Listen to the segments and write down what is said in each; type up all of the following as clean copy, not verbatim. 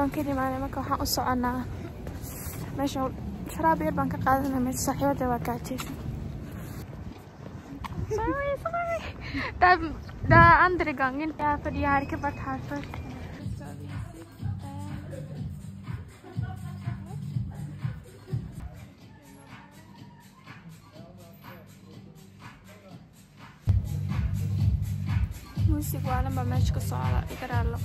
waan ka dhimaanay marka waxaan u soconaa meesha sharaab yar baan ka qaadanaa meesha saaxiibada waa gaajaysan. Da andere gången för jag har inte varit här förr. Musik waa lama meesha ka socda igaraalo.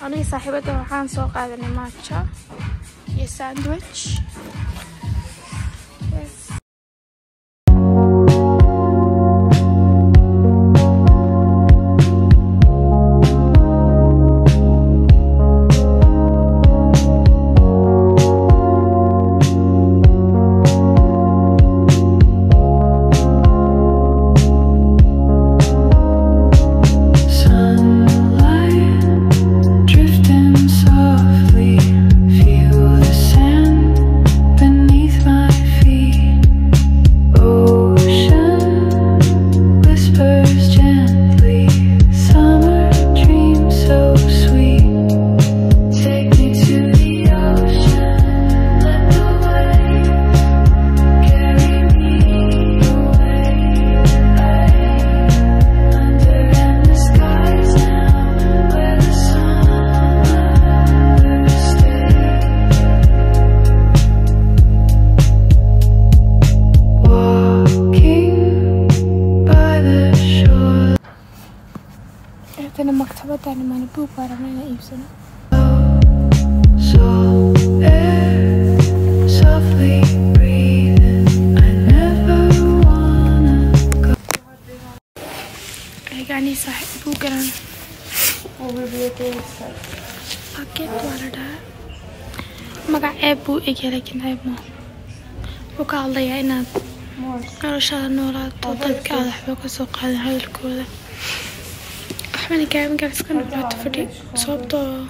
Aniga saaxiibada waxaan soo qaadanay matcha iyo sandwich. Yes. maktabadani mana buug baan rabnaa inaan iibsano. يعني صاحب بوغران أكيد وردا مقع أبو إجي لكن أبو وقال لي إن أرشاد نورات طيب كذا حبك سوق هذا هاي الكودة أحمد كام جالس كنا نقعد فريق صوبته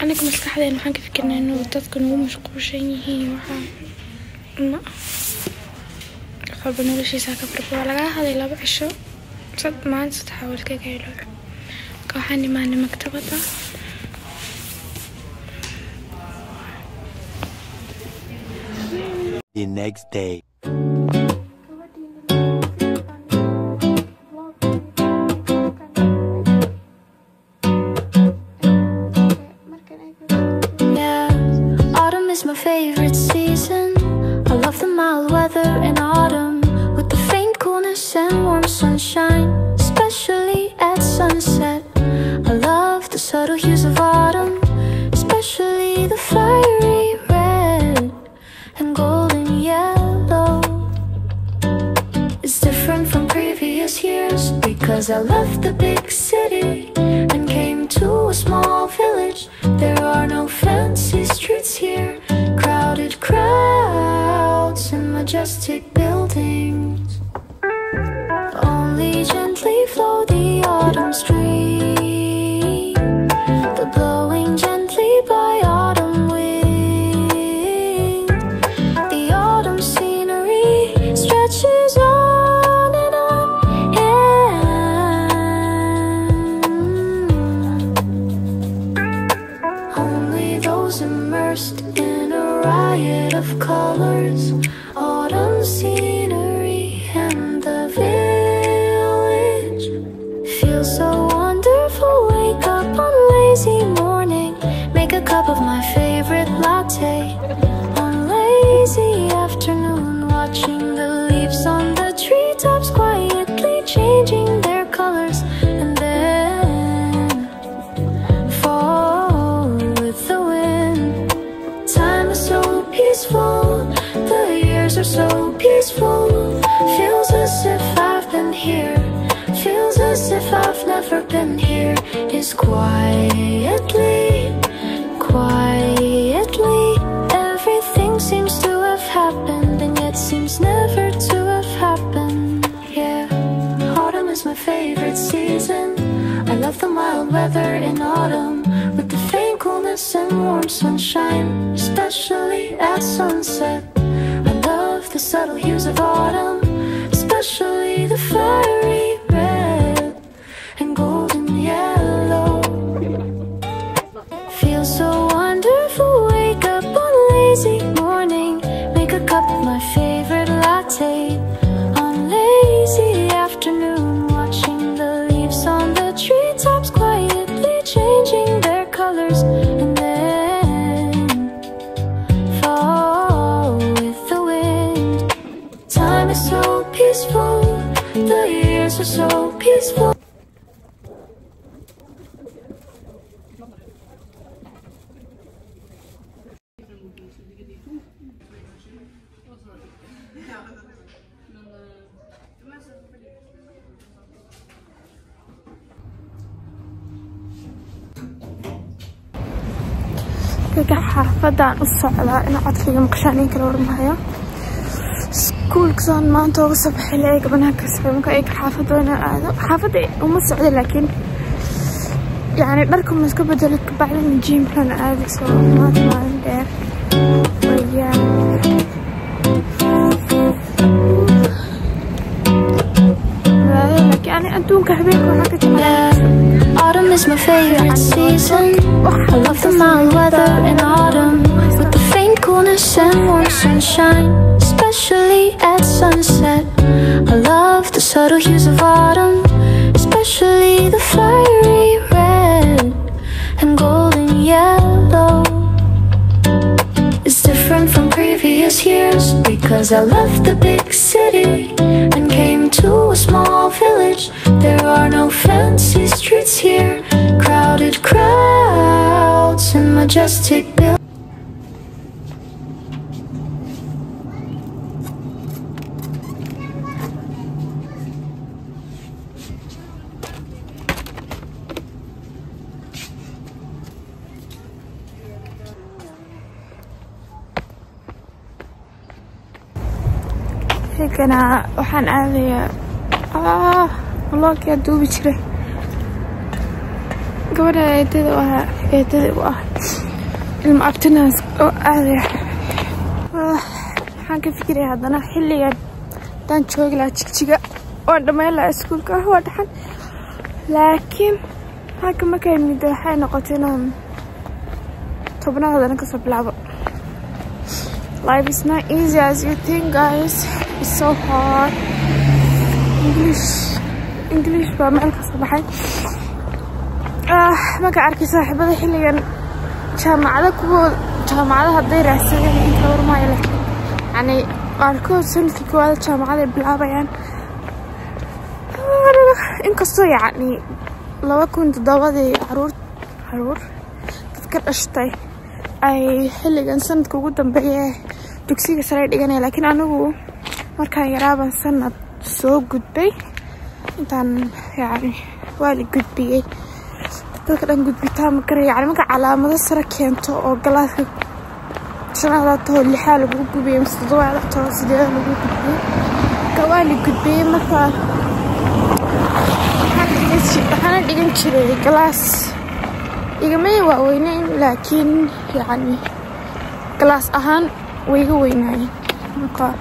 أنا كم مسك حدا إنه حنك فكرنا إنه تذكر هو مشغول شيء هي وحا ما خلبنا ولا شيء ساكن بربوا على هذا لا بعشوا صد ما نسيت حاول كجيلو كحني ما أنا مكتبة The next day. Yeah, autumn is my favorite season. I love the mild weather in autumn with the faint coolness and warm sunshine, especially at sunset. I love the subtle hues of autumn, especially the fiery red and golden yellow. It's different from previous years because I left the big city and came to a small village. There are no fancy streets here, crowded crowds and majestic buildings. Only gently flow the autumn stream, the blowing gently by autumn wind. The autumn scenery stretches on and on, and only those immersed in a riot of colors, autumn scenery and the village feel so wonderful. Wake up on a lazy morning, make a cup of my favorite latte. On lazy afternoon, watching the leaves on the treetops quietly changing their colors, and then fall with the wind. Time is so peaceful, the years are so peaceful. Feels as if I've been here, feels as if I've never been here. Is quietly, quietly, everything seems to have happened, and yet seems never to have happened. Yeah, autumn is my favorite season. I love the mild weather in autumn with the faint coolness and warm sunshine, especially at sunset. I love the subtle hues of autumn, especially the fiery red and golden yellow. كيك حافظان الصعدة أنا أطفي مقشانين كلا ورمهايا سكول كسان ما أنتو الصبح اللي قبلنا كسر ممكن أيك حافظ وأنا هذا حافظ وما الصعدة لكن يعني لكم مسكوا بدلك بعد الجيم كان عادي سو ما تمام ويا يعني أنتم كحبيبكم هناك Autumn is my favorite season. I love the mild weather in autumn, with the faint coolness and warm sunshine, especially at sunset. I love the subtle hues of autumn, especially the fiery red and golden yellow. It's different from previous years because I left the big city and came to a small village. There are no fancy streets here, crowded crowds and majestic buildings. هيك أنا وحن آذي والله كي أدوبي شري قبل يتدي وها المعبتناس آذي waxaan ka fikiray haddana xilligan daan joogi lahaa jigjiga oo dhammayn lahaa iskuulka waa dhaxan laakiin halka markay midda waxay noqotay inaan tobnaadana kasoo bilaabo. Life is not easy as you think, guys. It's so hard. English baa meel kasoo baxay. Marka arkay saaxiibada xilligan jaamacada hadday raadsadeen inta warmaayo leh يعني qaarkood sanadkii koowaad jaamacada bilaabayaan inkastoo yani 2007 caruur dadka dhashtay ay xilligan sanadka ugu dambeeyay dugsiga sare dhiganay laakiin anigu markaan yaraaban sanad soo gudbay intaan yani waa la gudbiyay dadka dhan gudbitaan ma garay yani marka calaamado sare keento oo galaaska شنو تقول لي حاله بقبي مستضوع على تراس ده بقبي كوالي بقبي مثلا أنا دقن شري كلاس يجمعي وينين لكن يعني كلاس أهان وينين مكا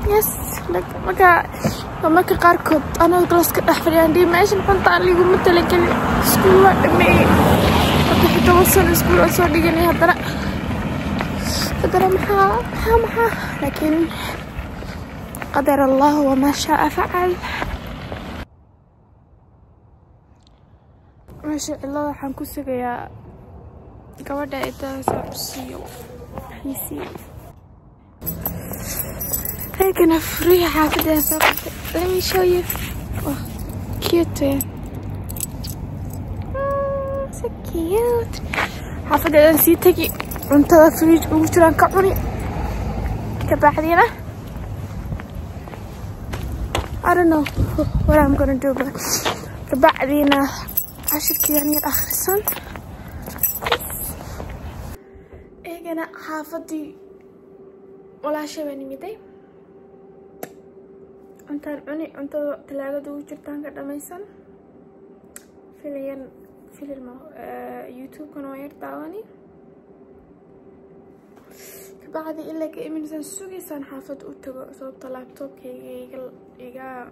يس لك مكا قاركود أنا كلاس كأحفل عندي ماشي نحط عليه ومثلا كل سكول وقتني أكو بتوصل سكول أصور دقني هذا قدر محا لكن قدر الله وما شاء فعل. ما شاء الله waxaan ku sugayaa gabadha inta sabsiyo xisi كان فري حافظة let me show you oh cute so cute حافظة نسيتك انت فريج وجران كعوني كبعدينا I don't know what I'm gonna do but كبعدينا عشر كياني الآخر السنة إيه أنا حافظي ولا شيء بني ميدي أنت عني أنت تلاقي دو جرتان كده ميسان في يوتيوب كانوا يرتاوني بعد إلا كإمن زين سوقي سان حافظ أوتو صوب لابتوب يجا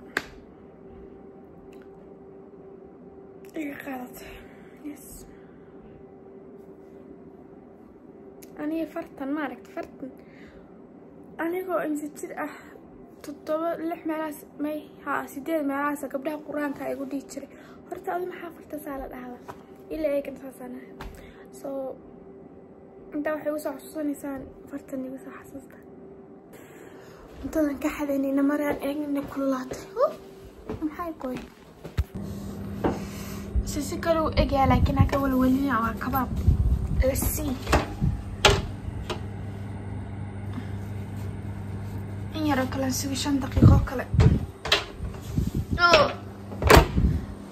غلط يس أنا فرتن ما عرفت فرتن أنا جو إنزل تطبع لح مراس ماي ها سيدي مراس قبلها قرآن كا يقول دي تشري فرت أنا محافظة سالة هذا إلا هيك أساسا so انت waxay u soo xasuusanaysan fartani u soo xasuusta intadan ka xadeynina maraan eegna kullaatay maxay qoy si kale u eegay laakiin aka walwalina waa kabaab si in yar kala sugi 5 daqiiqo kale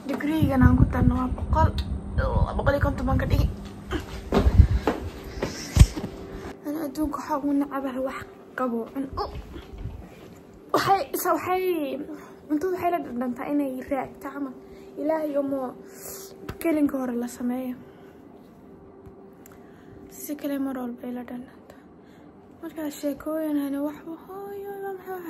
degree-gan aan ku tarno waa 100 ka dhigi ugu nacabahay wax qabo waxay cuntada waxay la dhadhantaa inay raagta camal ilaahay omo kelinka hore la sameeyo si kale mar walba la dhadhantaa marka sheekooyin hani wax hooyo maxaa